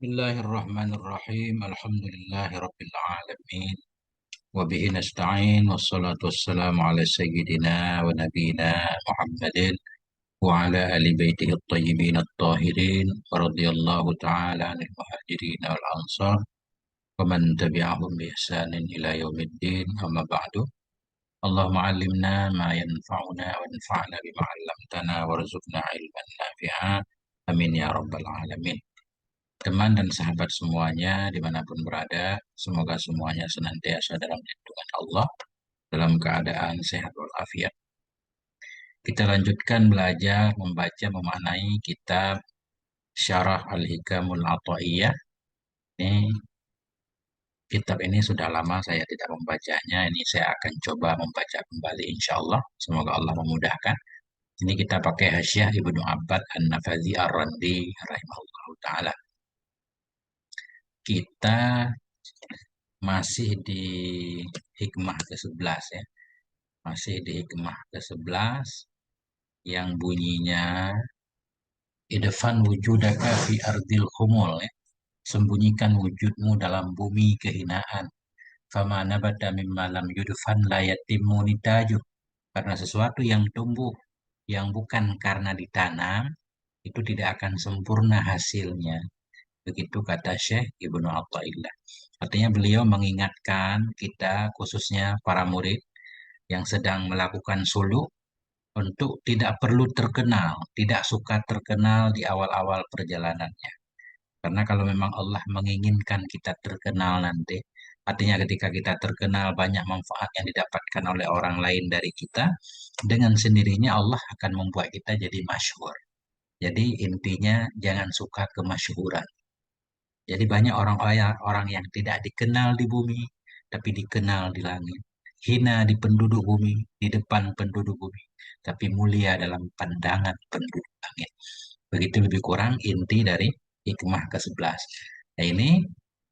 Bismillahirrahmanirrahim. Alhamdulillahirabbil alamin. Wa bihi nasta'in wassalatu wassalamu ala sayyidina wa nabiyyina Muhammadin wa ala ali baitihi at-tayyibin at-tahirin wa radhiyallahu ta'ala 'anil muhajirin wal ansar wa man tabi'ahum bi ihsanin ila yaumiddin. Amma ba'du. Allahumma 'allimna ma yanfa'una wa anfa'na bima 'allamtana warzuqna ilman nafi'a. Amin ya rabbal alamin. Teman dan sahabat semuanya dimanapun berada, semoga semuanya senantiasa dalam lindungan Allah, dalam keadaan sehat walafiat. Kita lanjutkan belajar membaca memaknai kitab Syarah Al-Hikamul Athaiyah. Ini kitab ini sudah lama saya tidak membacanya. Ini saya akan coba membaca kembali insya Allah. Semoga Allah memudahkan. Ini kita pakai hasyiah Ibnu Abbad An-Nafazi Ar-Randi rahimahullah ta'ala. Kita masih di hikmah ke-11 ya. Masih di hikmah ke-11 yang bunyinya idfan wujudaka fi ardil khumul ya. Sembunyikan wujudmu dalam bumi kehinaan. Fama nabata mimma lam yudfan la yatimmu nitajuh. Karena sesuatu yang tumbuh yang bukan karena ditanam itu tidak akan sempurna hasilnya. Begitu kata Syekh Ibnu Athaillah. Artinya beliau mengingatkan kita khususnya para murid yang sedang melakukan suluk untuk tidak perlu terkenal, tidak suka terkenal di awal-awal perjalanannya. Karena kalau memang Allah menginginkan kita terkenal nanti, artinya ketika kita terkenal banyak manfaat yang didapatkan oleh orang lain dari kita, dengan sendirinya Allah akan membuat kita jadi masyhur. Jadi intinya jangan suka kemasyhuran. Jadi banyak orang-orang yang tidak dikenal di bumi, tapi dikenal di langit. Hina di penduduk bumi, di depan penduduk bumi, tapi mulia dalam pandangan penduduk langit. Begitu lebih kurang inti dari hikmah ke-11. Nah ini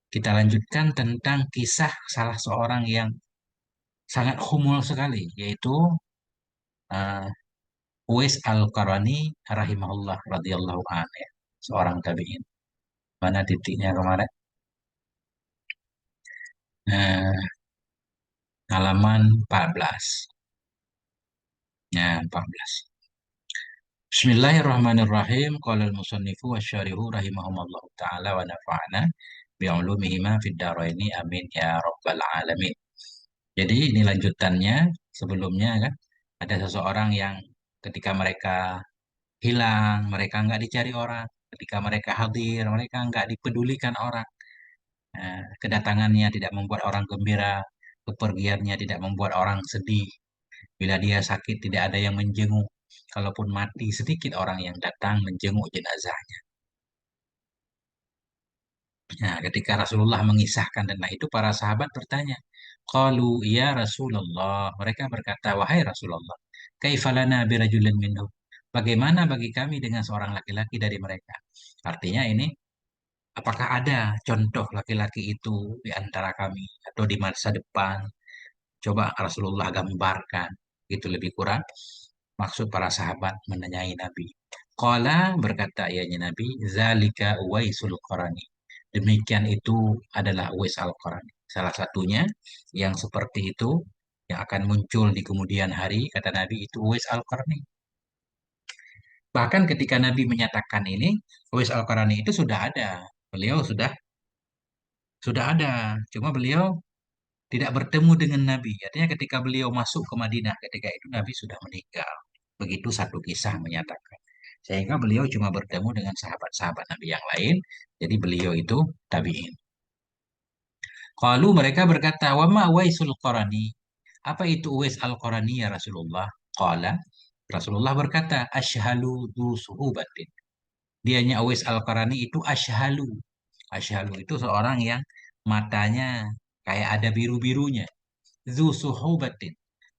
kita lanjutkan tentang kisah salah seorang yang sangat humul sekali, yaitu uh, Uwais Al-Qarani rahimahullah radhiyallahu anhu, ya, seorang tabi'in. Mana titiknya kemarin? Nah, halaman 14. Ya, 14. Bismillahirrahmanirrahim. Qala al-musannifu wasyarihu rahimahumullah ta'ala wa nafa'ana bi'ulumihima fid dharaini amin ya rabbal alamin. Jadi ini lanjutannya sebelumnya kan ada seseorang yang ketika mereka hilang, mereka nggak dicari orang. Ketika mereka hadir, mereka nggak dipedulikan orang. Kedatangannya tidak membuat orang gembira, kepergiannya tidak membuat orang sedih. Bila dia sakit tidak ada yang menjenguk. Kalaupun mati sedikit orang yang datang menjenguk jenazahnya. Nah, ketika Rasulullah mengisahkan tentang itu, para sahabat bertanya, Qalu ya Rasulullah. Mereka berkata, wahai Rasulullah, kaifalana birajulin minhum. Bagaimana bagi kami dengan seorang laki-laki dari mereka? Artinya ini, apakah ada contoh laki-laki itu di antara kami atau di masa depan? Coba Rasulullah gambarkan. Itu lebih kurang. Maksud para sahabat menanyai Nabi. Qala berkata ianya Nabi, Zalika Uwaisul Qarani. Demikian itu adalah Uwais Al-Qarani. Salah satunya yang seperti itu, yang akan muncul di kemudian hari, kata Nabi itu Uwais Al-Qarani. Bahkan ketika Nabi menyatakan ini, Uwais Al-Qarani itu sudah ada. Beliau sudah ada. Cuma beliau tidak bertemu dengan Nabi. Artinya ketika beliau masuk ke Madinah, ketika itu Nabi sudah meninggal. Begitu satu kisah menyatakan. Sehingga beliau cuma bertemu dengan sahabat-sahabat Nabi yang lain. Jadi beliau itu tabi'in. Kalau mereka berkata, wa ma Uwaisul Qarani? Apa itu Uwais Al-Qarani ya Rasulullah? Qala, Rasulullah berkata, Ashhalu du suhubatin. Dianya Uwais Al-Qarani itu ashhalu. Ashhalu itu seorang yang matanya kayak ada biru-birunya. Zu suhubatin.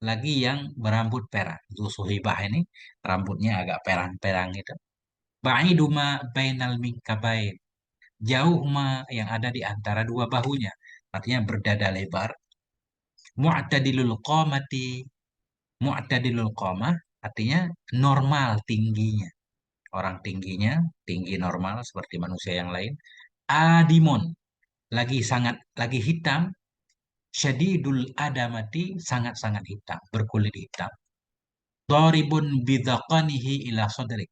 Lagi yang berambut perang. Zu suhibah ini rambutnya agak perang-perang itu. Ba'iduma bainal minkabain. Jauh ma yang ada di antara dua bahunya. Artinya berdada lebar. Mu'tadilul qamati. Mu'tadilul qamah artinya normal tingginya. Orang tingginya, tinggi normal seperti manusia yang lain. Adimon, lagi hitam, syadidul adamati, sangat-sangat hitam, berkulit hitam. Doribun bidaqanihi ila sadri.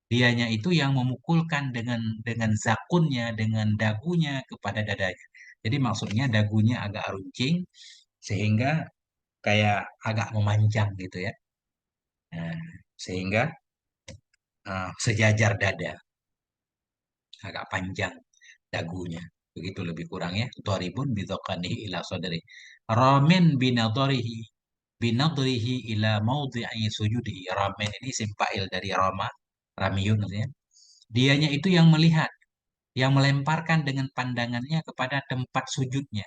Dianya itu yang memukulkan dengan zakunnya, dengan dagunya kepada dadanya. Jadi maksudnya dagunya agak runcing sehingga kayak agak memanjang gitu ya. Nah, sehingga sejajar dada, agak panjang dagunya. Begitu lebih kurang ya. Dharibun bidhaqanihi ila sadri. Ramin binadrihi ila maudhi'i sujudihi. Ramin ini simpail dari rama, ramiyun maksudnya. Dianya itu yang melihat, yang melemparkan dengan pandangannya kepada tempat sujudnya.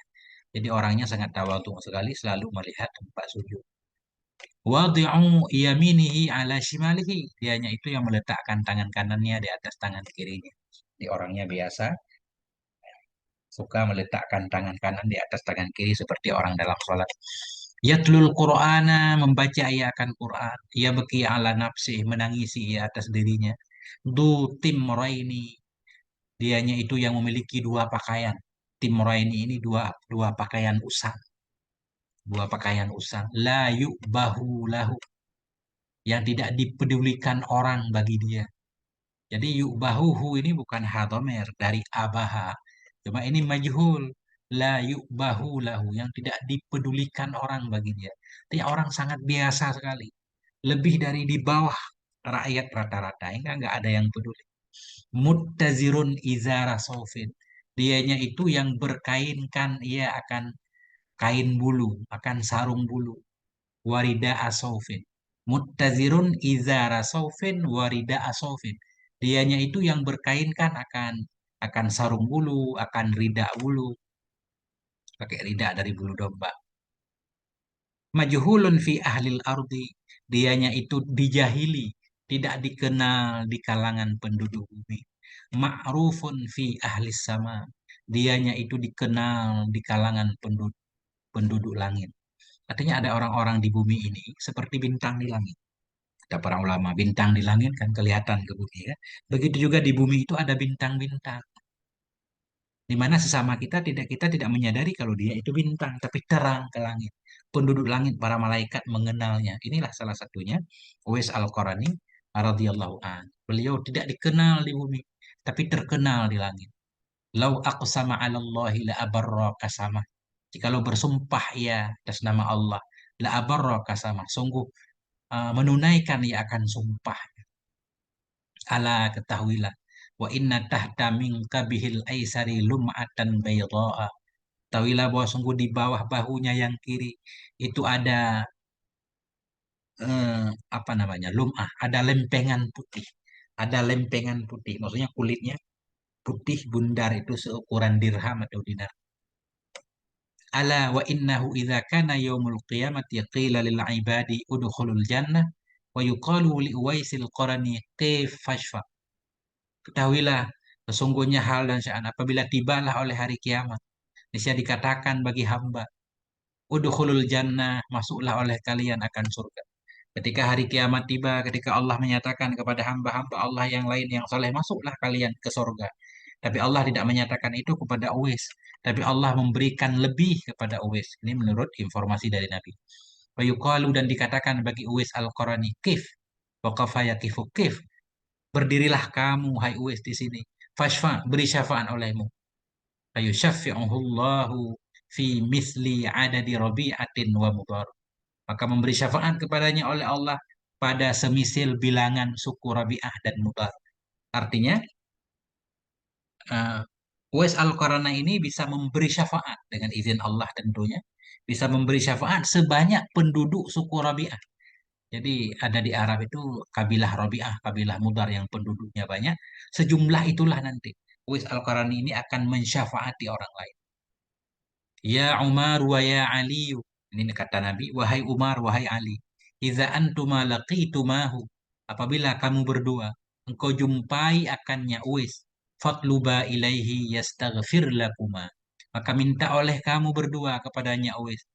Jadi orangnya sangat tawadhu sekali, selalu melihat tempat sujud. Wadi'u yaminihi ala shimalihi. Dianya itu yang meletakkan tangan kanannya di atas tangan kirinya. Di orangnya biasa suka meletakkan tangan kanan di atas tangan kiri seperti orang dalam sholat. Yatlul Qur'ana, membaca ia akan Qur'an. Ia beki ala nafsi, menangisi ia atas dirinya. Du timraini, dianya itu yang memiliki dua pakaian. Timraini ini dua pakaian usang. Dua pakaian usang. La yu'bahu lahu, yang tidak dipedulikan orang bagi dia. Jadi yu'bahuhu ini bukan hadomer dari abaha. Cuma ini majhul. La yu'bahu lahu, yang tidak dipedulikan orang bagi dia. Artinya orang sangat biasa sekali. Lebih dari di bawah rakyat rata-rata. Enggak ada yang peduli. Muttazirun izara sofin. Dianya itu yang berkainkan, ia akan kain bulu, akan sarung bulu. Warida asofin. Muttazirun izara sofin warida asofin. Dianya itu yang berkainkan akan sarung bulu, akan rida bulu, pakai rida dari bulu domba. Majhulun fi ahlil ardi. Dianya itu dijahili, tidak dikenal di kalangan penduduk bumi. Ma'rufun fi ahlis sama. Dianya itu dikenal di kalangan penduduk langit. Artinya ada orang-orang di bumi ini seperti bintang di langit. Kata para ulama, bintang di langit kan kelihatan ke bumi ya. Begitu juga di bumi itu ada bintang-bintang. Di mana sesama kita tidak menyadari kalau dia itu bintang, tapi terang ke langit. Penduduk langit, para malaikat mengenalnya. Inilah salah satunya Uwais Al-Qarani radhiyallahu an. Beliau tidak dikenal di bumi, tapi terkenal di langit. Lau aqsama 'ala Allahi la abarra kasama. Jikalau bersumpah ia atas nama Allah, la abarra kasama. Sungguh menunaikan ia akan sumpah. Ala, ketahuilah, wa inna tahta minka bihil aisari lum'atan bayda'a. Ketahuilah bahwa sungguh di bawah bahunya yang kiri itu ada apa namanya, lum'ah, ada lempengan putih. Ada lempengan putih, maksudnya kulitnya putih bundar, itu seukuran dirham atau dinar. Ala wa innahu idza kana yaumul qiyamati qila lil ibadi udkhulul jannah wa yuqalu li Uwaisil Qarani kayf fashfa. Ketahuilah, sesungguhnya hal dan sya'an apabila tibalah oleh hari kiamat, niscaya dikatakan bagi hamba, udkhulul jannah, masuklah oleh kalian akan surga. Ketika hari kiamat tiba, ketika Allah menyatakan kepada hamba-hamba Allah yang lain yang soleh, masuklah kalian ke surga. Tapi Allah tidak menyatakan itu kepada Uwais. Tapi Allah memberikan lebih kepada Uwais. Ini menurut informasi dari Nabi. Wa yuqalu, dan dikatakan bagi Uwais Al-Qarani, kif. Waqafa yakifu kif. Berdirilah kamu, hai Uwais, di sini. Fashfa, beri syafaat olehmu. Ayu syafi'uhullahu fi misli adadi rabi'atin wa mudhar. Maka memberi syafaat kepadanya oleh Allah pada semisil bilangan suku Rabi'ah dan Mudhar. Artinya, uh, Uwais Al-Qarana ini bisa memberi syafaat dengan izin Allah tentunya. Bisa memberi syafaat sebanyak penduduk suku Rabi'ah. Jadi ada di Arab itu kabilah Rabi'ah, kabilah Mudhar yang penduduknya banyak. Sejumlah itulah nanti Uwais Al-Qarani ini akan mensyafaati orang lain. Ya Umar wa ya Ali. Ini kata Nabi, wahai Umar, wahai Ali. Iza antuma laqitumahu. Apabila kamu berdua, engkau jumpai akannya Uwais. Fatluba ilaihi yastaghfir lakuma. Maka minta oleh kamu berdua kepadanya Uwais.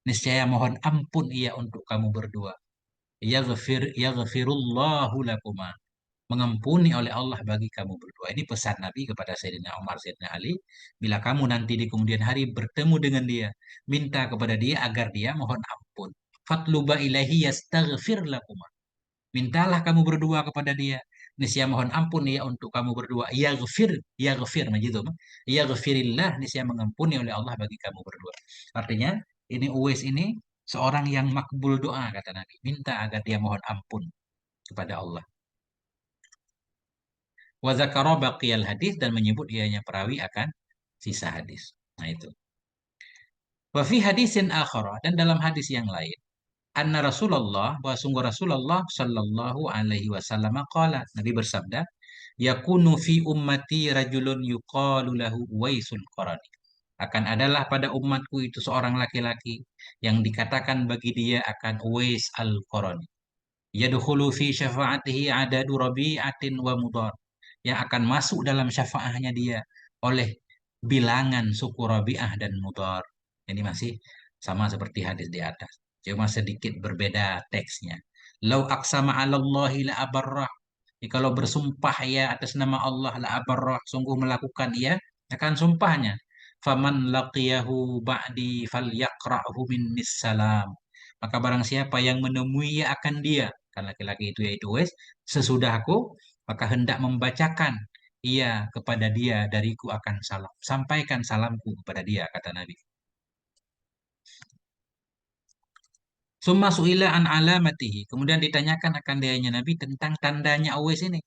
Niscaya mohon ampun ia untuk kamu berdua. Yaghfirullahu lakuma. mengampuni oleh Allah bagi kamu berdua. Ini pesan Nabi kepada Sayyidina Umar, Sayyidina Ali. Bila kamu nanti di kemudian hari bertemu dengan dia, minta kepada dia agar dia mohon ampun. Fatluba ilahi yastaghfir lakuma. Mintalah kamu berdua kepada dia. Niscaya mohon ampun ya untuk kamu berdua. Yaghfir, begitu. Yaghfirillah, niscaya mengampuni oleh Allah bagi kamu berdua. Artinya, ini Uwais ini seorang yang makbul doa, kata Nabi. Minta agar dia mohon ampun kepada Allah. Wa zakara baqiyal hadis, dan menyebut ianya perawi akan sisa hadis. Nah itu. Wa fi hadisin akhara, dan dalam hadis yang lain, anna Rasulullah, bahwa sungguh Rasulullah sallallahu alaihi wasallam qala, Nabi bersabda, yakunu fi ummati rajulun yuqalu lahu Uwaisul Qarani. Akan adalah pada umatku itu seorang laki-laki yang dikatakan bagi dia akan Uwais al-Qarani. Yadkhulu fi syafa'atihi adadu rabi'atin wa mudar. Yang akan masuk dalam syafaahnya dia oleh bilangan suku Rabi'ah dan Mudar. Ini masih sama seperti hadis di atas. Cuma sedikit berbeda teksnya. Lau aqsama 'ala Allahi la abarrah. Kalau bersumpah ya atas nama Allah la abarrah, sungguh melakukan ia akan sumpahnya. Faman laqiyahu ba'di falyaqra'hu minnis salam. Maka barang siapa yang menemui ia akan dia, kan laki-laki itu yaitu Wes, sesudahku, maka hendak membacakan ia kepada dia dariku akan salam. Sampaikan salamku kepada dia, kata Nabi. Summa su'ila an alamatihi. Kemudian ditanyakan akan dianya Nabi tentang tandanya Uwais ini.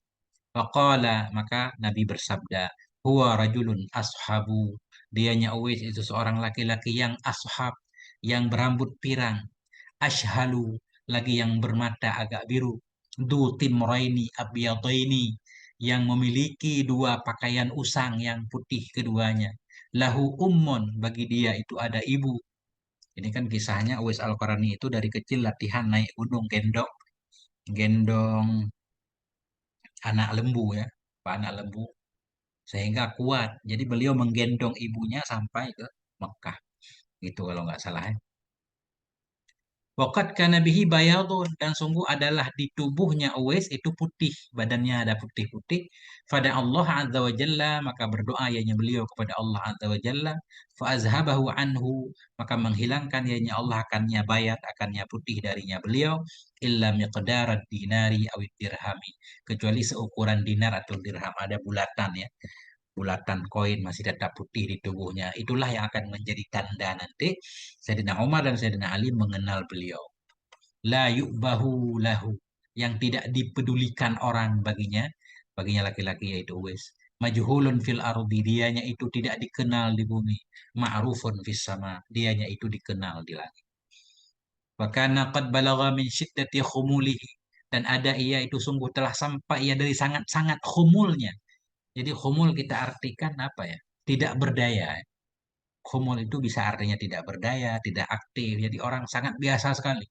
Faqala, maka Nabi bersabda, huwa rajulun ashabu. Dianya Uwais itu seorang laki-laki yang ashab, yang berambut pirang. Ashhalu, lagi yang bermata agak biru. Du timraini abyadaini, yang memiliki dua pakaian usang yang putih keduanya. Lahu ummun, bagi dia itu ada ibu. Ini kan kisahnya Uwais Al-Qarani itu dari kecil latihan naik gunung gendong, gendong anak lembu ya, Pak, anak lembu, sehingga kuat. Jadi beliau menggendong ibunya sampai ke Mekah. Gitu kalau nggak salah ya. Waqad kana bihi bayadun, dan sungguh adalah di tubuhnya Uwais itu putih, badannya ada putih-putih. Pada Allah Azza wa Jalla, maka berdoa ianya beliau kepada Allah Azza wa Jalla, fa azhabahu anhu, maka menghilangkan ianya Allah akannya bayat, akannya putih darinya beliau, illa miqdarat dinari awid dirhami, kecuali seukuran dinar atau dirham, ada bulatan ya, bulatan koin masih tetap putih di tubuhnya. Itulah yang akan menjadi tanda nanti Sayyidina Umar dan Sayyidina Ali mengenal beliau. La yu'bahu lahu, yang tidak dipedulikan orang baginya, baginya laki-laki yaitu Uwais. Majhulun fil ardi, dianya itu tidak dikenal di bumi. Ma'rufun fis sama, dianya itu dikenal di langit. Wa kana qad balagha min syiddati khumulihi, dan ada ia itu sungguh telah sampai ia dari sangat-sangat khumulnya. Jadi khumul kita artikan apa ya? Tidak berdaya. Khumul itu bisa artinya tidak berdaya, tidak aktif. Jadi orang sangat biasa sekali.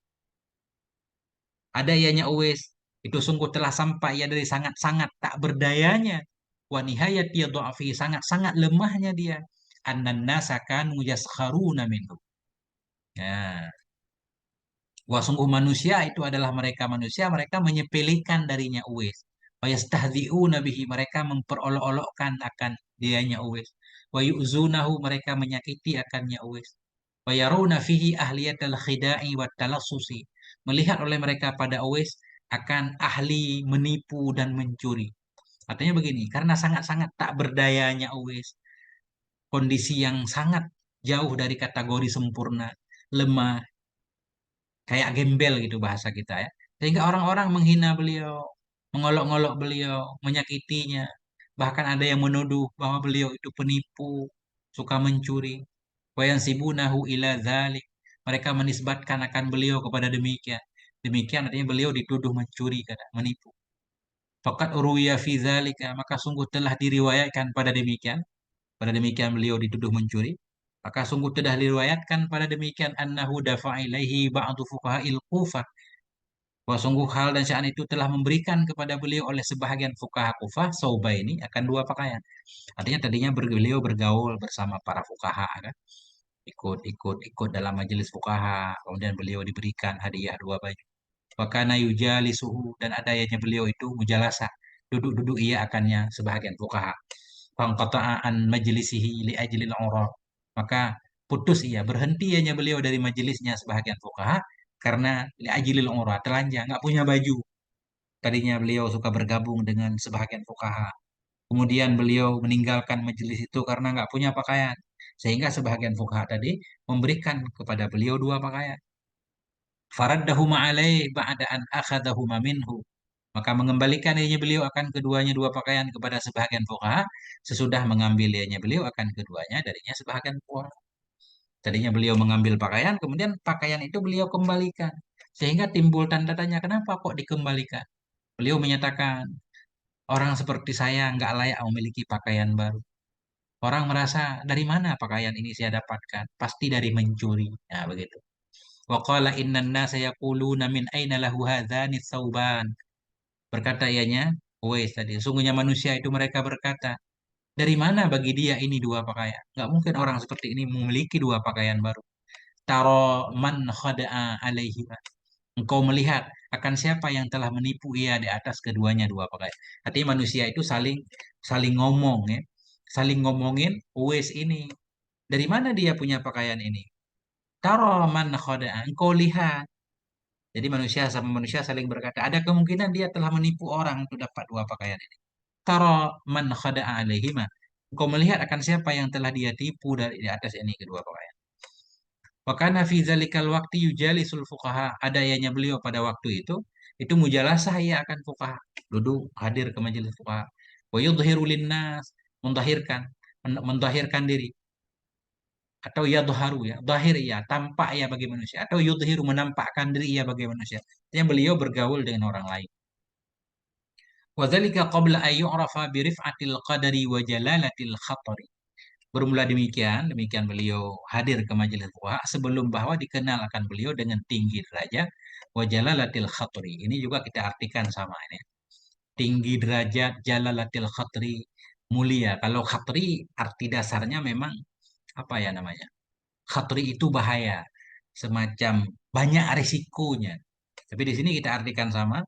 Ada ianya Uwais, itu sungguh telah sampai ya dari sangat-sangat tak berdayanya. Wa nihayat dia do'afi, sangat-sangat lemahnya dia. Annan nasa kanu yaskharuna minhu. Nah, wah sungguh manusia itu adalah mereka manusia, mereka menyepelekan darinya Uwais. Wa yastahzi'una bihi, mereka memperolok-olokkan akan dianya Uwais. Wa yu'zunahu, mereka menyakiti akannya Uwais. Wa yarawna fihi ahliyatal khida'i wa talassusi. Melihat oleh mereka pada Uwais akan ahli menipu dan mencuri. Artinya begini, karena sangat-sangat tak berdayanya Uwais, kondisi yang sangat jauh dari kategori sempurna, lemah, kayak gembel gitu bahasa kita ya. Sehingga orang-orang menghina beliau, mengolok-olok beliau, menyakitinya. Bahkan ada yang menuduh bahwa beliau itu penipu, suka mencuri. Wa yansibunahu ila dzalik. Mereka menisbatkan akan beliau kepada demikian. Demikian artinya beliau dituduh mencuri, kata, menipu. Fakat uruya fi dzalika, maka sungguh telah diriwayatkan pada demikian. Pada demikian beliau dituduh mencuri. Maka sungguh telah diriwayatkan pada demikian annahu dafa'a ilaihi ba'du fuqaha'il Kufah. Bahwa sungguh hal dan sya'an itu telah memberikan kepada beliau oleh sebahagian fuqaha Kufah sauba ini akan dua pakaian. Artinya tadinya beliau bergaul bersama para fuqaha kan. Ikut dalam majelis fuqaha. Kemudian beliau diberikan hadiah dua baju. Wakana yujali suhu, dan adanya beliau itu mujalasah duduk-duduk ia akannya sebahagian fuqaha. Fangqata'a an majlisihi li ajlil ura. Maka putus ia, berhenti ianya beliau dari majelisnya sebahagian fuqaha karena li ajlil ura, telanjang, nggak punya baju. Tadinya beliau suka bergabung dengan sebahagian fuqaha. Kemudian beliau meninggalkan majelis itu karena nggak punya pakaian. Sehingga sebahagian fuqaha tadi memberikan kepada beliau dua pakaian. Faraddahuma alaih ba'da an akhadahuma minhu. Maka mengembalikan ianya beliau akan keduanya dua pakaian kepada sebahagian fuqaha sesudah mengambil ianya beliau akan keduanya darinya sebahagian fuqaha. Tadinya beliau mengambil pakaian, kemudian pakaian itu beliau kembalikan. Sehingga timbul tanda tanya, kenapa kok dikembalikan? Beliau menyatakan, orang seperti saya nggak layak memiliki pakaian baru. Orang merasa, dari mana pakaian ini saya dapatkan? Pasti dari mencuri. Nah, begitu. Wa qala innan nasa yaquluna min aina lahu hadzani tsauban. Berkata ianya, Uwais tadi, sungguhnya manusia itu mereka berkata, dari mana bagi dia ini dua pakaian? Nggak mungkin orang seperti ini memiliki dua pakaian baru. Taro man khada'a alaihi. Engkau melihat akan siapa yang telah menipu ia di atas keduanya dua pakaian. Artinya manusia itu saling saling ngomong ya. Saling ngomongin Uwais ini. Dari mana dia punya pakaian ini? Taro man khada'a. Engkau lihat. Jadi manusia sama manusia saling berkata, ada kemungkinan dia telah menipu orang untuk dapat dua pakaian ini. Taro man khada'a alaihima. Engkau melihat akan siapa yang telah dia tipu dari di atas ini kedua pakaian. Wakana fi zalikal waktu yujalisul fuqaha. Ada ianya beliau pada waktu itu mujalasah ia akan fuqaha. Duduk hadir ke majelis fuqaha. Wa yudhiru linnas, mendahirkan mendahirkan diri atau yadharu ya, zahir ia, tampak ia bagi manusia atau yudhiru menampakkan diri ia bagi manusia. Yang beliau bergaul dengan orang lain. Wadzalika qabla an yu'rafa bi rif'atil qadari wa jalalatil khatari. Bermula demikian beliau hadir ke majelis fuqaha sebelum bahwa dikenal akan beliau dengan tinggi derajat wa jalalatil khatri. Ini juga kita artikan sama ini. Tinggi derajat, jalalatil khatri, mulia. Kalau khatri arti dasarnya memang apa ya namanya? Khatri itu bahaya, semacam banyak risikonya. Tapi di sini kita artikan sama.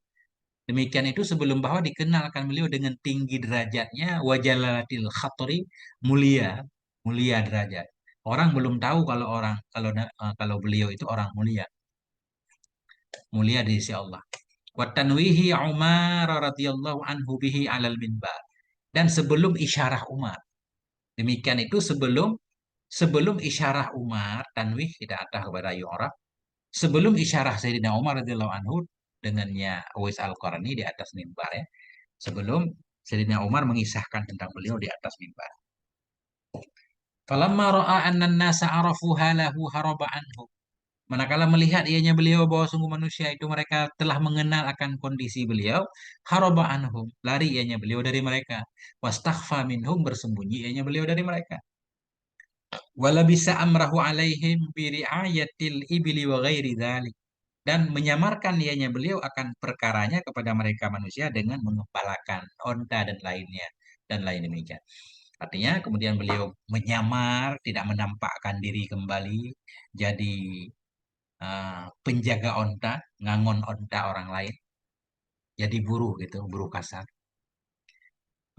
Demikian itu sebelum bahwa dikenalkan beliau dengan tinggi derajatnya wajalalatil khatri, mulia, mulia derajat. Orang belum tahu kalau kalau beliau itu orang mulia, mulia di sisi Allah. Wa tanwihi Umar radhiyallahu anhu bihi alal minbar. Dan sebelum isyarah Umar. Demikian itu sebelum isyarah Umar, tanwih tidak ada kepada orang. Sebelum isyarah Sayyidina Umar radhiyallahu anhu dengannya Uwais Al-Qarni di atas mimbar ya. Sebelum Sayyidina Umar mengisahkan tentang beliau di atas mimbar. Falamma ra'a anna an-nasa arafu halahu haraba anhu. Manakala melihat ianya beliau bahwa sungguh manusia itu mereka telah mengenal akan kondisi beliau, haraba anhum, lari ianya beliau dari mereka. Wastakhfa minhum, bersembunyi ianya beliau dari mereka. Wala bisa amrahu alaihim biri'ayatil ibli wa ghairi dzalik. Dan menyamarkan ianya beliau akan perkaranya kepada mereka manusia dengan mengembalakan onta dan lainnya dan lain demikian. Artinya kemudian beliau menyamar, tidak menampakkan diri kembali, jadi penjaga onta, ngangon onta orang lain, jadi buruh gitu, buruh kasar.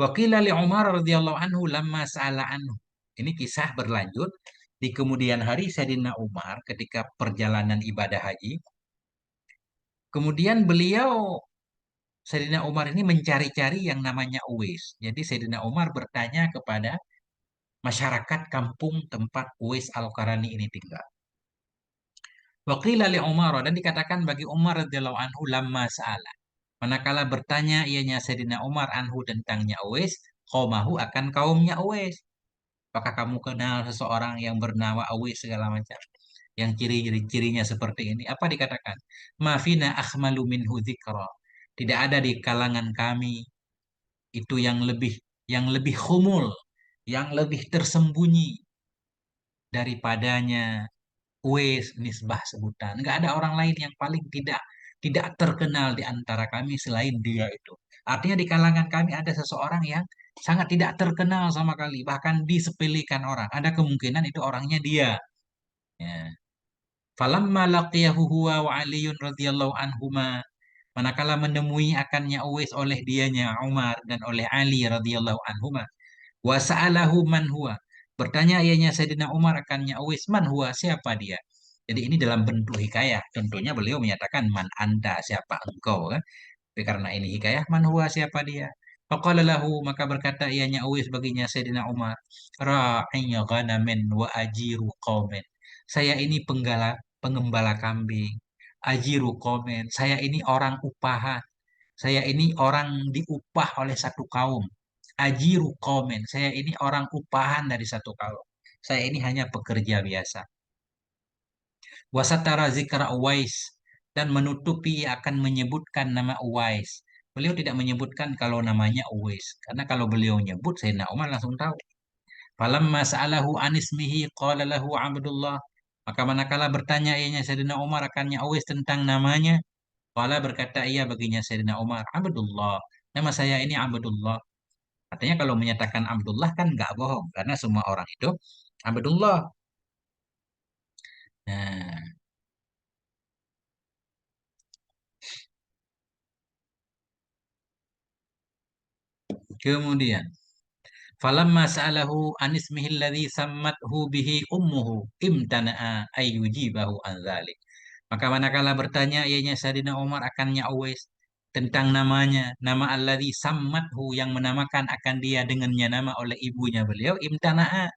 Wakila li Umar radhiyallahu anhu lamma sa'ala anhu. Ini kisah berlanjut di kemudian hari Sayyidina Umar ketika perjalanan ibadah haji. Kemudian beliau Sayyidina Umar ini mencari-cari yang namanya Uwais. Jadi Sayyidina Umar bertanya kepada masyarakat kampung tempat Uwais Al-Qarani ini tinggal. Waqila li Umar, dan dikatakan bagi Umar radhiyallahu anhu lamma sa'ala. Manakala bertanya ianya Sayyidina Umar anhu tentangnya Uwais, qaumahu akan kaumnya Uwais. Apakah kamu kenal seseorang yang bernama Uwais segala macam? Yang ciri-cirinya seperti ini. Apa dikatakan? Mafina akhmalu minhu dzikra. Tidak ada di kalangan kami itu yang lebih khumul, yang lebih tersembunyi daripadanya Uwais nisbah sebutan. Nggak ada orang lain yang paling tidak tidak terkenal di antara kami selain dia itu. Artinya di kalangan kami ada seseorang yang sangat tidak terkenal sama kali, bahkan disepelekan orang. Ada kemungkinan itu orangnya dia. Ya. Falamma laqiyahu huwa wa Aliyun radhiyallahu anhuma. Manakala menemui akannya Uwais oleh dianya Umar dan oleh Ali radhiyallahu anhuma. Wa sa'alahu man huwa. Bertanya ianya Sayyidina Umar akannya Uwais, man huwa, siapa dia? Jadi ini dalam bentuk hikayah. Tentunya beliau menyatakan man anta, siapa engkau kan? Tapi karena ini hikayah, man huwa, siapa dia? Faqala lahu, maka berkata ianya Uwais baginya Sayyidina Umar, ra'i ghanamin wa ajiru qaumin. Saya ini pengembala kambing. Ajiru qaumin. Saya ini orang upahan. Saya ini orang diupah oleh satu kaum. Ajiru qaumin. Saya ini orang upahan dari satu kaum. Saya ini hanya pekerja biasa. Wasatara zikra Uwais, dan menutupi akan menyebutkan nama Uwais. Beliau tidak menyebutkan kalau namanya Uwais, karena kalau beliau nyebut Sayyidina Umar langsung tahu. Falamma sa'alahu anismihi qala lahu Abdullah. Maka manakala bertanya ianya Sayyidina Umar akannya Uwais tentang namanya, qala berkata ia baginya Sayyidina Umar, Abdullah. Nama saya ini Abdullah. Artinya kalau menyatakan Abdullah kan nggak bohong, karena semua orang itu Abdullah. Nah, kemudian falamma sa'alahu an ismihi alladhi sammathu bihi ummuhu imtana'a ayyujibahu an dzalik. Maka manakala bertanya ianya Sayyidina Umar akannya Uwais tentang namanya, nama alladhi sammathu yang menamakan akan dia dengannya nama oleh ibunya beliau, imtana'a,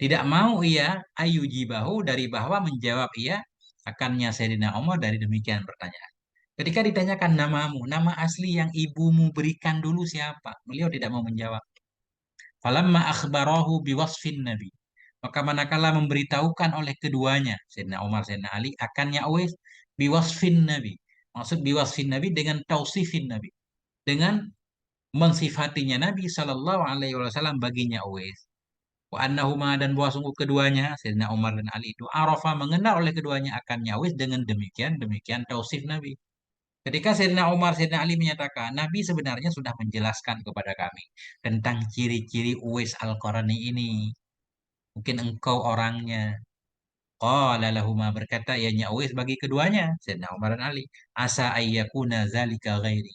tidak mau ia ayyujibahu dari bahwa menjawab ia akannya Sayyidina Umar dari demikian pertanyaan. Ketika ditanyakan namamu, nama asli yang ibumu berikan dulu siapa? Beliau tidak mau menjawab. Falamma akhbarahu biwasfin Nabi. Maka manakala memberitahukan oleh keduanya, Sayyidina Umar, Sayyidina Ali, akannya Uwais, biwasfin Nabi. Maksud biwasfin Nabi dengan tausifin Nabi. Dengan mensifatinya Nabi Shallallahu Alaihi Wasallam baginya Uwais. Wa annahuma, dan bahwa sungguh keduanya, Sayyidina Umar dan Ali itu, arafa, mengenal oleh keduanya akannya Uwais dengan demikian tausif Nabi. Ketika Sayyidina Umar, Sayyidina Ali menyatakan, Nabi sebenarnya sudah menjelaskan kepada kami tentang ciri-ciri Uwais Al-Qarani ini. Mungkin engkau orangnya. Qala lahuma, berkata ianya Uwais bagi keduanya, Sayyidina Umar dan Ali, asa ayyakuna zalika ghairi.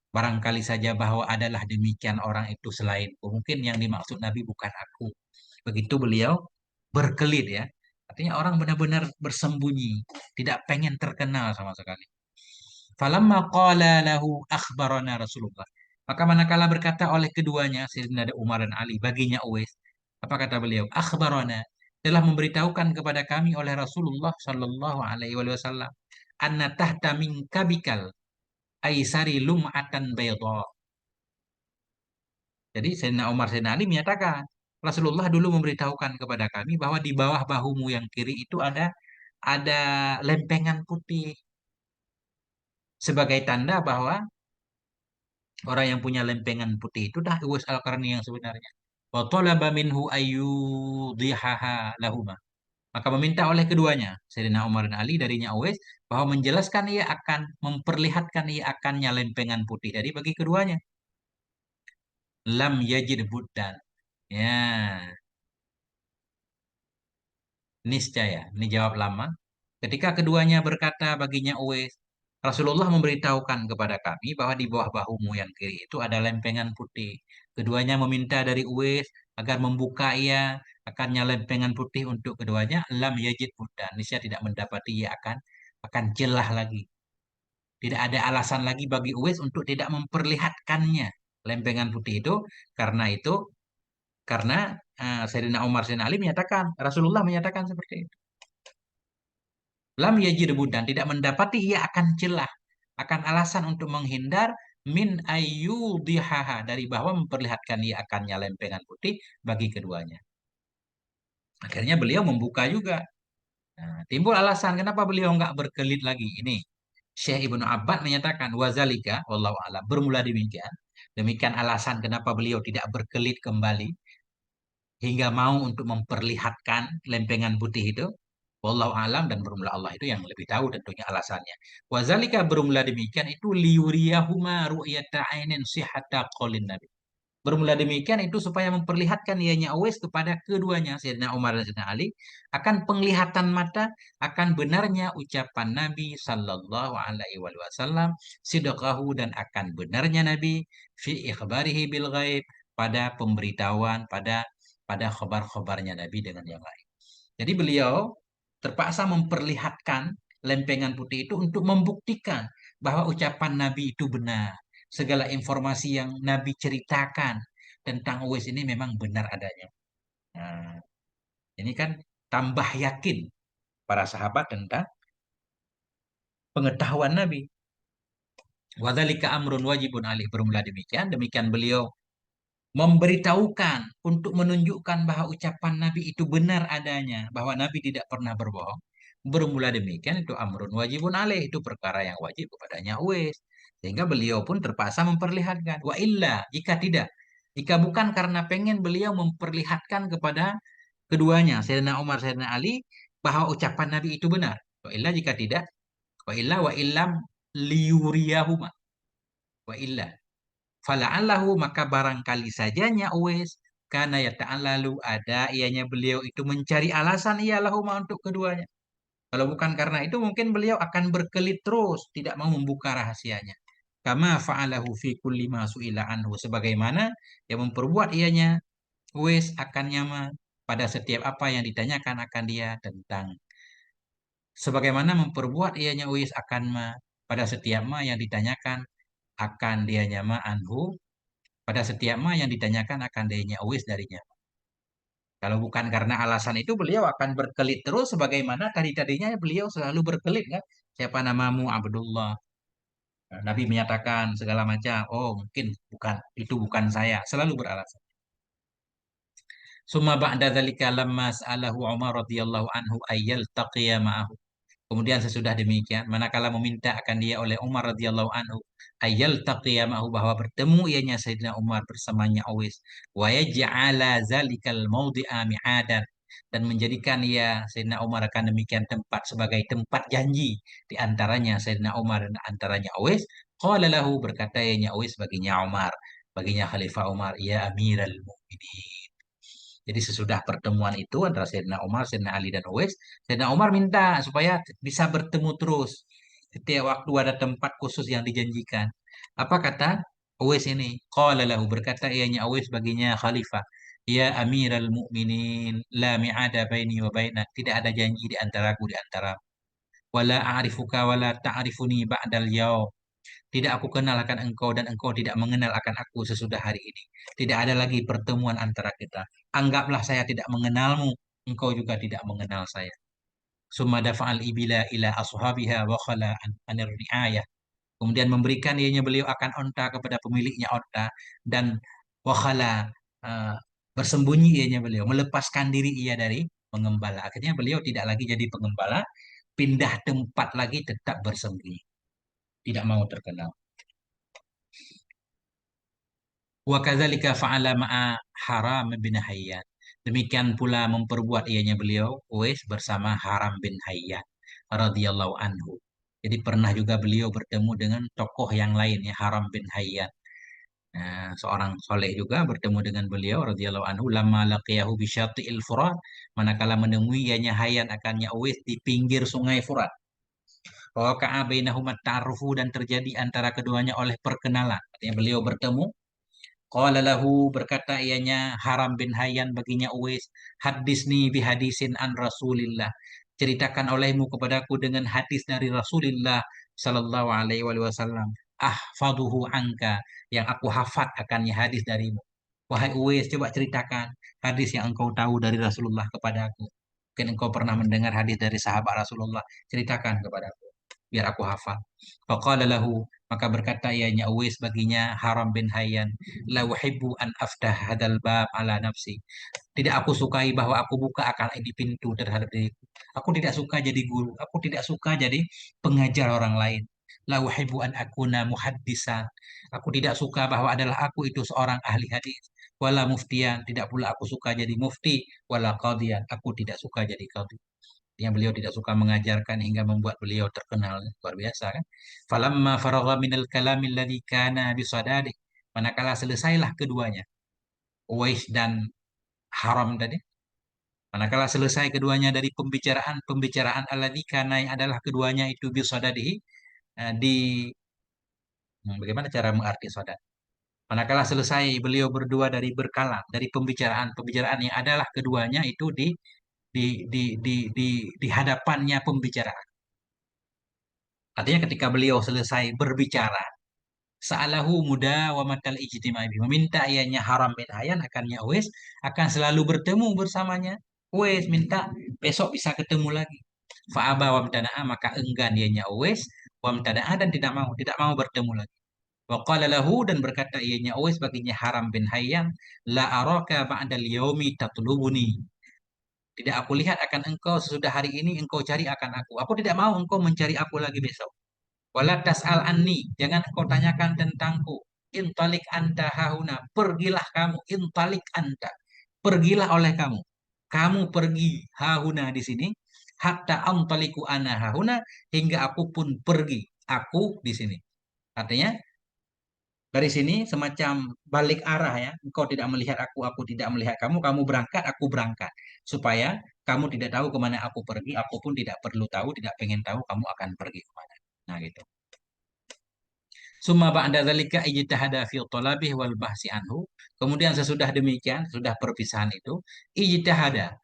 Barangkali saja bahwa adalah demikian orang itu selainku. Mungkin yang dimaksud Nabi bukan aku. Begitu beliau berkelit ya. Artinya orang benar-benar bersembunyi, tidak pengen terkenal sama sekali. Falamma qala lahu akhbarana Rasulullah. Maka manakala berkata oleh keduanya, Sayyidina Umar dan Ali, baginya Uwais, apa kata beliau? Akhbarana, telah memberitahukan kepada kami oleh Rasulullah Shallallahu Alaihi Wasallam, anna tahta min kabikal aisari lum'atan bayda. Jadi Sayyidina Umar, Sayyidina Ali menyatakan, Rasulullah dulu memberitahukan kepada kami bahwa di bawah bahumu yang kiri itu ada lempengan putih sebagai tanda bahwa orang yang punya lempengan putih itu dah Uwais Al-Qarni yang sebenarnya. Wa talaba minhu ayyudhihaha lahuma. Maka meminta oleh keduanya, Sayyidina Umar dan Ali, darinya Uwais, bahwa menjelaskan ia akan memperlihatkan ia akannya lempengan putih. Jadi bagi keduanya, lam yajid buddan. Ya, niscaya. Ini jawab lama. Ketika keduanya berkata baginya Uwais, Rasulullah memberitahukan kepada kami bahwa di bawah bahumu yang kiri itu ada lempengan putih. Keduanya meminta dari Uwais agar membuka ia akannya lempengan putih untuk keduanya. Lam yajid budan. Niscaya tidak mendapati ia akan jelah lagi. Tidak ada alasan lagi bagi Uwais untuk tidak memperlihatkannya lempengan putih itu. Karena Sayyidina Umar Sayyidina Ali menyatakan, Rasulullah menyatakan seperti itu. Lam yajid budan, tidak mendapati ia akan celah, akan alasan untuk menghindar min ayyudihaha, dari bahwa memperlihatkan ia akannya lempengan putih bagi keduanya. Akhirnya beliau membuka juga. Nah, timbul alasan kenapa beliau nggak berkelit lagi. Ini Syekh Ibnu Abbad menyatakan wazalika wallahu alam, bermula demikian. Demikian alasan kenapa beliau tidak berkelit kembali hingga mau untuk memperlihatkan lempengan putih itu. Wallahu alam, dan bermula Allah itu yang lebih tahu tentunya alasannya. Wazalika, bermula demikian itu liyuriyahuma ru'yata ainin sihhata qaulin Nabi. Bermula demikian itu supaya memperlihatkan ianya Uwais kepada keduanya, Sayyidina Umar dan Sayyidina Ali, akan penglihatan mata, akan benarnya ucapan Nabi Sallallahu Alaihi Wasallam, sidqahu, dan akan benarnya Nabi fi ikhbarihi bil ghaib, pada pemberitahuan, pada khabar-khabarnya Nabi dengan yang lain. Jadi beliau terpaksa memperlihatkan lempengan putih itu untuk membuktikan bahwa ucapan Nabi itu benar. Segala informasi yang Nabi ceritakan tentang Uwais ini memang benar adanya. Nah, ini kan tambah yakin para sahabat tentang pengetahuan Nabi. Wadzalika amrun wajibun alih, bermula demikian. Demikian beliau memberitahukan untuk menunjukkan bahwa ucapan Nabi itu benar adanya, bahwa Nabi tidak pernah berbohong. Bermula demikian itu amrun wajibun alaih, itu perkara yang wajib kepadanya Uwais. Sehingga beliau pun terpaksa memperlihatkan. Wa illa, jika tidak, jika bukan karena pengen beliau memperlihatkan kepada keduanya, Sayyidina Umar, Sayyidina Ali, bahwa ucapan Nabi itu benar. Wa illa, jika tidak, wa illam liyuriyahuma. Wa illa, fala'allahu, maka barangkali sajanya Uwais, karena ya ta'alalu, ada ianya beliau itu mencari alasan iyalahuma untuk keduanya. Kalau bukan karena itu mungkin beliau akan berkelit terus, tidak mau membuka rahasianya. Kama fa'alahu fi kulli ma su'ila anhu, sebagaimana yang memperbuat ianya Uwais akan nyama pada setiap apa yang ditanyakan akan dia tentang, sebagaimana memperbuat ianya Uwais akan ma pada setiap ma yang ditanyakan akan dia nyama anhu, pada setiap ma yang ditanyakan akan dirinya Uwais darinya. Kalau bukan karena alasan itu beliau akan berkelit terus sebagaimana tadi-tadinya beliau selalu berkelit kan. Siapa namamu? Abdullah. Nah, Nabi menyatakan segala macam. Oh, mungkin bukan, itu bukan saya. Selalu beralasan. Summa ba'da dzalika lamma sa'alahu Umar radhiyallahu anhu ayyal taqiya ma'ahu. Kemudian sesudah demikian, manakala meminta akan dia oleh Umar radhiyallahu anhu, ayal taqiyamahu, bahwa bertemu ianya Sayyidina Umar bersamanya Uwais, wa yaj'ala zalikal mawdi'a mi'adan, dan menjadikan ia Sayyidina Umar akan demikian tempat sebagai tempat janji di antaranya Sayyidina Umar dan antaranya Uwais. Qala lahu, berkata ianya Uwais baginya Umar, baginya Khalifah Umar, ya Amiral Mukminin. Jadi sesudah pertemuan itu antara Sayyidina Umar, Sayyidina Ali dan Uwais, Sayyidina Umar minta supaya bisa bertemu terus. Setiap waktu ada tempat khusus yang dijanjikan. Apa kata Uwais ini? Qala lahu, berkata ianya Uwais baginya Khalifah, ya Amiral Mukminin, la mi'ada baini wa bainak. Tidak ada janji di antaraku di antara. Wala a'rifuka wala ta'rifuni ba'dal yaum. Tidak aku kenal akan engkau dan engkau tidak mengenal akan aku sesudah hari ini. Tidak ada lagi pertemuan antara kita. Anggaplah saya tidak mengenalmu, engkau juga tidak mengenal saya. Summa dafa'al ibila ila ashabiha wa khala anir ri'ayah. Kemudian memberikan ianya beliau akan onta kepada pemiliknya onta, dan wakhala, uh, bersembunyi ianya beliau, melepaskan diri ia dari pengembala. Akhirnya beliau tidak lagi jadi pengembala, pindah tempat lagi, tetap bersembunyi, tidak mau terkenal. Wa kadzalika fa'ala ma'a Haram bin Hayyan. Demikian pula memperbuat ianya beliau Uwais bersama Haram bin Hayyan radhiyallahu anhu. Jadi pernah juga beliau bertemu dengan tokoh yang lain ya, Haram bin Hayyan. Nah, seorang soleh juga bertemu dengan beliau radhiyallahu anhu lama laqiyahu bi syati'il Furat, manakala menemui ianya Hayyan akannya Uwais di pinggir sungai Furat. Wa ka'a bainahuma ta'arrufu, dan terjadi antara keduanya oleh perkenalan. Artinya beliau bertemu. Qala lahu, berkata ianya Haram bin Hayyan baginya Uwais, hadisni bihadisin an Rasulillah. Ceritakan olehmu kepadaku dengan hadis dari Rasulullah sallallahu alaihi wasallam. Ahfaduhu angka, yang aku hafat akannya hadis darimu. Wahai Uwais, coba ceritakan hadis yang engkau tahu dari Rasulullah kepadaku. Mungkin engkau pernah mendengar hadis dari sahabat Rasulullah, ceritakan kepadaku biar aku hafal. Faqala lahu, maka berkata ianya Uwais baginya Haram bin Hayyan, la uhibbu an aftah hadal bab ala nafsi. Tidak aku sukai bahwa aku buka akan ini pintu terhadap diriku. Aku tidak suka jadi guru, aku tidak suka jadi pengajar orang lain. La uhibbu an akuna muhaddisan. Aku tidak suka bahwa adalah aku itu seorang ahli hadis. Wala muftian, tidak pula aku suka jadi mufti. Wala qadiyan, aku tidak suka jadi qadhi. Yang beliau tidak suka mengajarkan hingga membuat beliau terkenal, luar biasa kan. Falamma faragha minal kalamil ladzi kana bisadadi, manakala selesailah keduanya Uwais dan Haram tadi. Manakala selesai keduanya dari pembicaraan alladzi kana yang adalah keduanya itu bisadadihi, di bagaimana cara mengarti sodat? Manakala selesai beliau berdua dari berkalam dari pembicaraan yang adalah keduanya itu di hadapannya pembicaraan. Artinya ketika beliau selesai berbicara, sa'alahu muda wa matal ijtima'i bihi. Meminta ianya Haram bin Hayyan akannya Uwais akan selalu bertemu bersamanya. Uwais minta besok bisa ketemu lagi. Fa'aba wa mtana'a, maka enggan ianya Uwais wa mtana'a, dan tidak mau bertemu lagi. Wa qala lahu, dan berkata ianya Uwais baginya Haram bin Hayyan, la araka ba'dal yaumi tatlubuni. Tidak aku lihat akan engkau sesudah hari ini engkau cari akan aku. Aku tidak mau engkau mencari aku lagi besok. Wala tas'al anni, jangan kau tanyakan tentangku. Intalik anta hahuna, pergilah kamu. Intalik anta, pergilah oleh kamu. Kamu pergi hahuna di sini. Hatta antaliku ana hahuna, hingga aku pun pergi. Aku di sini. Artinya dari sini semacam balik arah ya. Engkau tidak melihat aku tidak melihat kamu. Kamu berangkat, aku berangkat. Supaya kamu tidak tahu kemana aku pergi. Aku pun tidak perlu tahu, tidak pengen tahu kamu akan pergi kemana. Nah gitu. Summa ba'da dzalika ijtahada fi talabih wal bahsi anhu. Kemudian sesudah demikian, sudah perpisahan itu, ijtihada.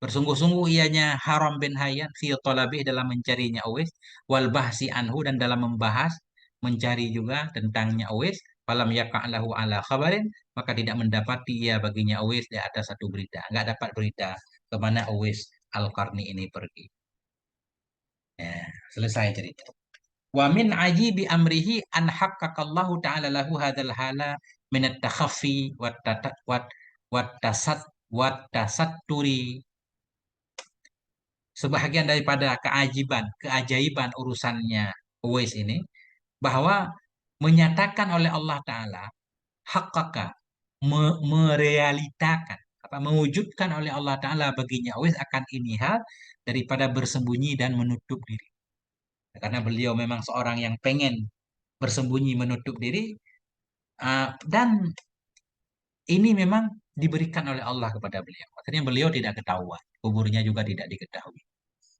Bersungguh-sungguh ianya Haram bin Hayyan fi talabih, dalam mencarinya Uwais, wal bahsi anhu, dan dalam membahas, mencari juga tentangnya Uwais. Falam yaka'lahu ala khabarin, maka tidak mendapati ia baginya Uwais di atas satu berita. Enggak dapat berita kemana Uwais Al-Qarni ini pergi. Ya, selesai cerita. Wa min ajibi amrihi an haqqaqallahu ta'ala lahu hadzal hala min at-takhaffi wat tasat wat tasatturi. Sebahagian daripada keajaiban urusannya Uwais ini, bahwa menyatakan oleh Allah Ta'ala, haqqaqa, merealitakan, mewujudkan oleh Allah Ta'ala baginya Uwais akan ini hal daripada bersembunyi dan menutup diri. Karena beliau memang seorang yang pengen bersembunyi menutup diri, dan ini memang diberikan oleh Allah kepada beliau. Artinya beliau tidak ketahuan, kuburnya juga tidak diketahui.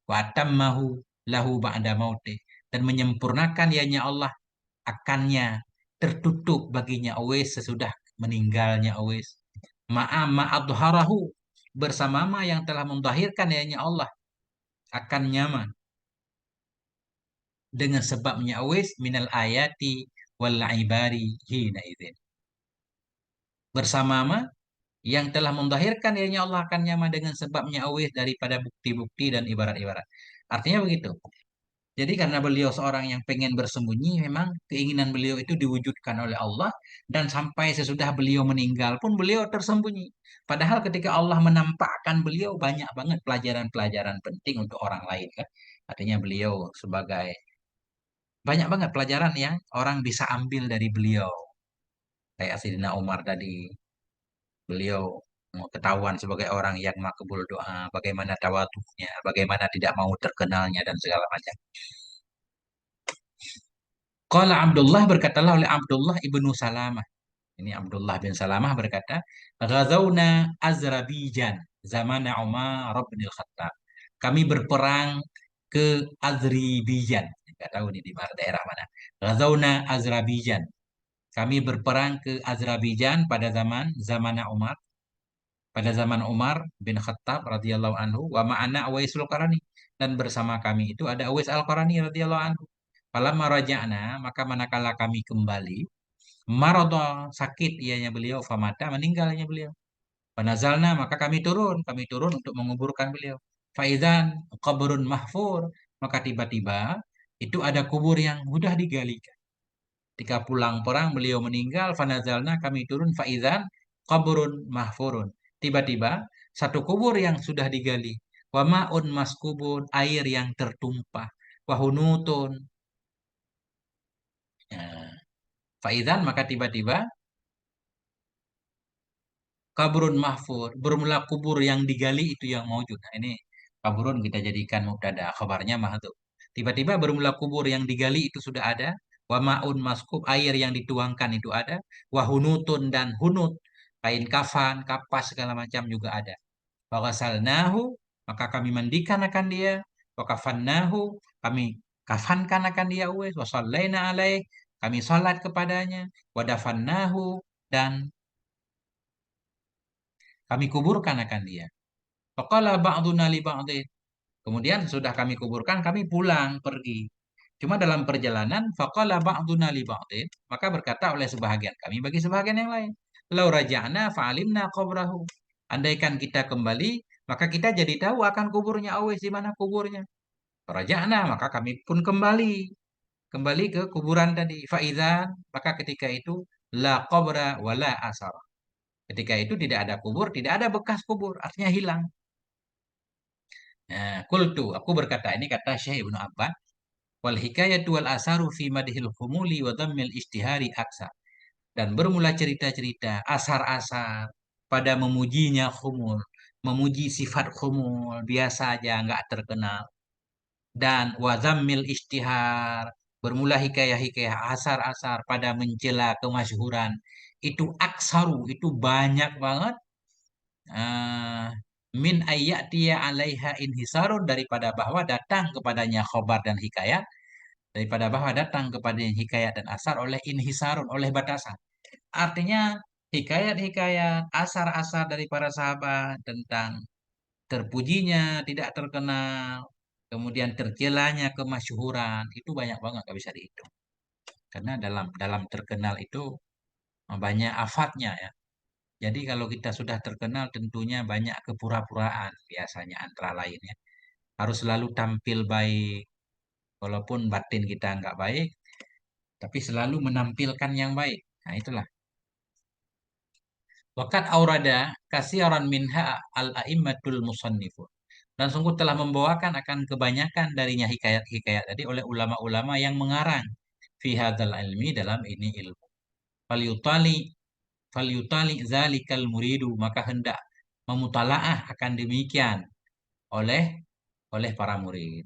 Wa tammahu lahu ba'da mautih, dan menyempurnakan ianya Allah akannya tertutup baginya Uwais sesudah meninggalnya Uwais. Ma'adharahu, bersama yang telah mendahirkan ianya Allah akan nyaman dengan sebabnya Uwais minal ayati wal ibari hina idzin. Bersama yang telah mendahirkan dirinya Allah akan nyaman dengan sebabnya awis daripada bukti-bukti dan ibarat-ibarat. Artinya begitu. Jadi karena beliau seorang yang pengen bersembunyi, memang keinginan beliau itu diwujudkan oleh Allah, dan sampai sesudah beliau meninggal pun beliau tersembunyi. Padahal ketika Allah menampakkan beliau, banyak banget pelajaran-pelajaran penting untuk orang lain kan. Artinya beliau sebagai banyak banget pelajaran yang orang bisa ambil dari beliau. Kayak Sayyidina Umar tadi, beliau ketahuan sebagai orang yang makbul doa, bagaimana tawadhunya, bagaimana tidak mau terkenalnya dan segala macam. Qala Abdullah, berkatalah oleh Abdullah ibnu Salamah. Ini Abdullah bin Salamah berkata, "Ghazawna Azrabijan zaman Umar bin Al-Khattab." Kami berperang ke Azerbaijan. Enggak tahu nih di mana, daerah mana. Ghazawna Azerbaijan. Kami berperang ke Azerbaijan pada zaman Umar, pada zaman Umar bin Khattab radhiyallahu anhu, wa ma'ana Uwaisul Qarani, dan bersama kami itu ada Uwais Al-Qarani radhiyallahu anhu. Falamma raja'na, maka manakala kami kembali, maradha, sakit ianya beliau, famata, meninggalnya beliau. Panazalna, maka kami turun untuk menguburkan beliau. Faizan qabrun mahfur, maka tiba-tiba itu ada kubur yang mudah digali. Ketika pulang perang beliau meninggal, fanazalna, kami turun, faizan qabrun mahfurun. Tiba-tiba satu kubur yang sudah digali. Wa ma'un maskubun, air yang tertumpah. Wahunutun. Ya. Faizan, maka tiba-tiba kaburun mahfur, bermula kubur yang digali itu yang maujud. Nah, ini kaburun kita jadikan mubtada, khabarnya mahdzuf. Tiba-tiba bermula kubur yang digali itu sudah ada. Wa ma'un maskub, air yang dituangkan itu ada. Wa hunutun, dan hunut kain kafan, kapas segala macam juga ada. Faghasalnahu, maka kami mandikan akan dia. Wa kafannahu, kami kafankan akan dia uwais. Wa shallaina alaih, kami salat kepadanya. Wa dafannahu, dan kami kuburkan akan dia. Faqala ba'duna li ba'din. Kemudian sudah kami kuburkan, kami pulang pergi. Cuma dalam perjalanan, faqala ba'duna li ba'din, maka berkata oleh sebahagian kami bagi sebahagian yang lain. Lau raja'na fa'alimna qabrahu. Andaikan kita kembali, maka kita jadi tahu akan kuburnya Awais, di mana kuburnya. Raja'na, maka kami pun kembali. Kembali ke kuburan tadi. Fa'idzan, maka ketika itu, la qabra wa la asar. Ketika itu tidak ada kubur, tidak ada bekas kubur. Artinya hilang. Nah, kultu, aku berkata, ini kata Syekh Ibnu Abbas. Wal hikayatu wal asaru fi madhil khumuli wa dhammil istihari aksa. Dan bermula cerita-cerita asar-asar pada memujinya khumul, memuji sifat khumul, biasa aja nggak terkenal. Dan wa dhammil istihar, bermula hikayah-hikayah asar-asar pada mencela kemasyhuran. Itu aksaru, itu banyak banget. Ah, min ayyatiya alaiha inhisarun, daripada bahwa datang kepadanya khobar dan hikayat, daripada bahwa datang kepada hikayat dan asar oleh inhisarun, oleh batasan. Artinya hikayat-hikayat, asar-asar dari para sahabat tentang terpujinya, tidak terkenal, kemudian tercelanya kemasyhuran, itu banyak banget, gak bisa dihitung. Karena dalam dalam terkenal itu banyak afatnya ya. Jadi kalau kita sudah terkenal tentunya banyak kepura-puraan biasanya antara lainnya. Harus selalu tampil baik, walaupun batin kita nggak baik, tapi selalu menampilkan yang baik. Nah, itulah. Wakat aurada kasiran minha al-a'immatul musannifun. Dan sungguh telah membawakan akan kebanyakan darinya hikayat-hikayat tadi oleh ulama-ulama yang mengarang fi hadzal ilmi, dalam ini ilmu. Falyutali falyutali zalikal muridu, maka hendak memutalaah akan demikian oleh oleh para murid.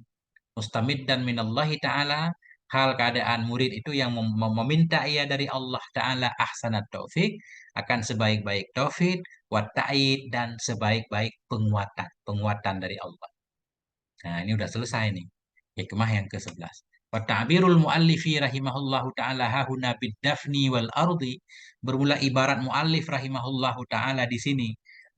Mustamid dan minallahi ta'ala, hal keadaan murid itu yang meminta ia dari Allah Ta'ala ahsanat taufik, akan sebaik-baik taufik, wa ta'id, dan sebaik-baik penguatan, penguatan dari Allah. Nah, ini udah selesai nih. Hikmah yang ke-11. Wa ta'birul muallifi rahimahullahu ta'ala hahuna bid-dafni wal ardi. Bermula ibarat muallif rahimahullahu ta'ala di sini.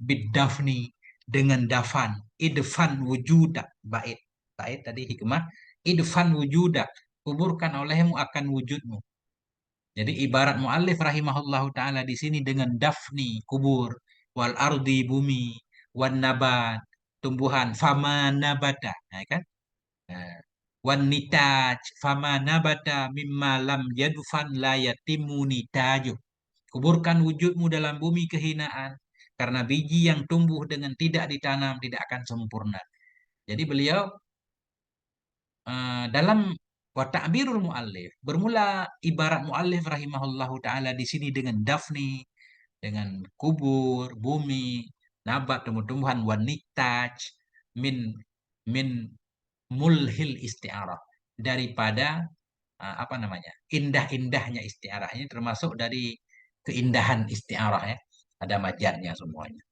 Bid-dafni, dengan dafan. Idfan wujudak. Bait. Bait tadi hikmah. Idfan wujudak. Kuburkan olehmu akan wujudmu. Jadi ibarat muallif rahimahullahu ta'ala di sini dengan dafni, kubur. Wal ardi, bumi. Wan nabat, tumbuhan. Fama nabata. Nah, kan? Nah, Wanitaj fama nabata mimma lam yadfan la yatimu nitajuh. Kuburkan wujudmu dalam bumi kehinaan, karena biji yang tumbuh dengan tidak ditanam tidak akan sempurna. Jadi beliau dalam wa ta'birul muallif, bermula ibarat muallif rahimahullahu taala di sini dengan dafni, dengan kubur, bumi, nabat, tumbuh-tumbuhan, wanitaj min min mulhil isti'arah, daripada apa namanya, indah-indahnya isti'arah. Ini termasuk dari keindahan isti'arah ya, ada majadnya semuanya.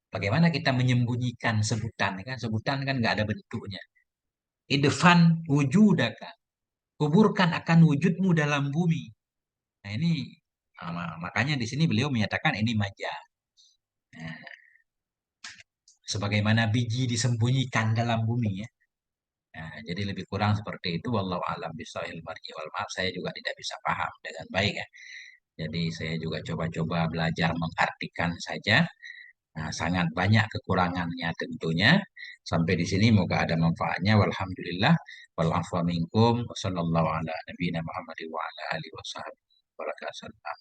Bagaimana kita menyembunyikan sebutan kan, sebutan kan nggak ada bentuknya. Idfan wujudaka, kuburkan akan wujudmu dalam bumi. Nah ini makanya di sini beliau menyatakan ini majaz. Nah, sebagaimana biji disembunyikan dalam bumi ya. Nah, jadi lebih kurang seperti itu. Wallahu a'lam bishawab. Wal maaf, saya juga tidak bisa paham dengan baik ya. Jadi saya juga coba-coba belajar mengartikan saja. Nah, sangat banyak kekurangannya tentunya. Sampai di sini moga ada manfaatnya. Walhamdulillah. Wal afwa minkum. Wassallallahu ala nabiyina Muhammad wa ala alihi wasallam.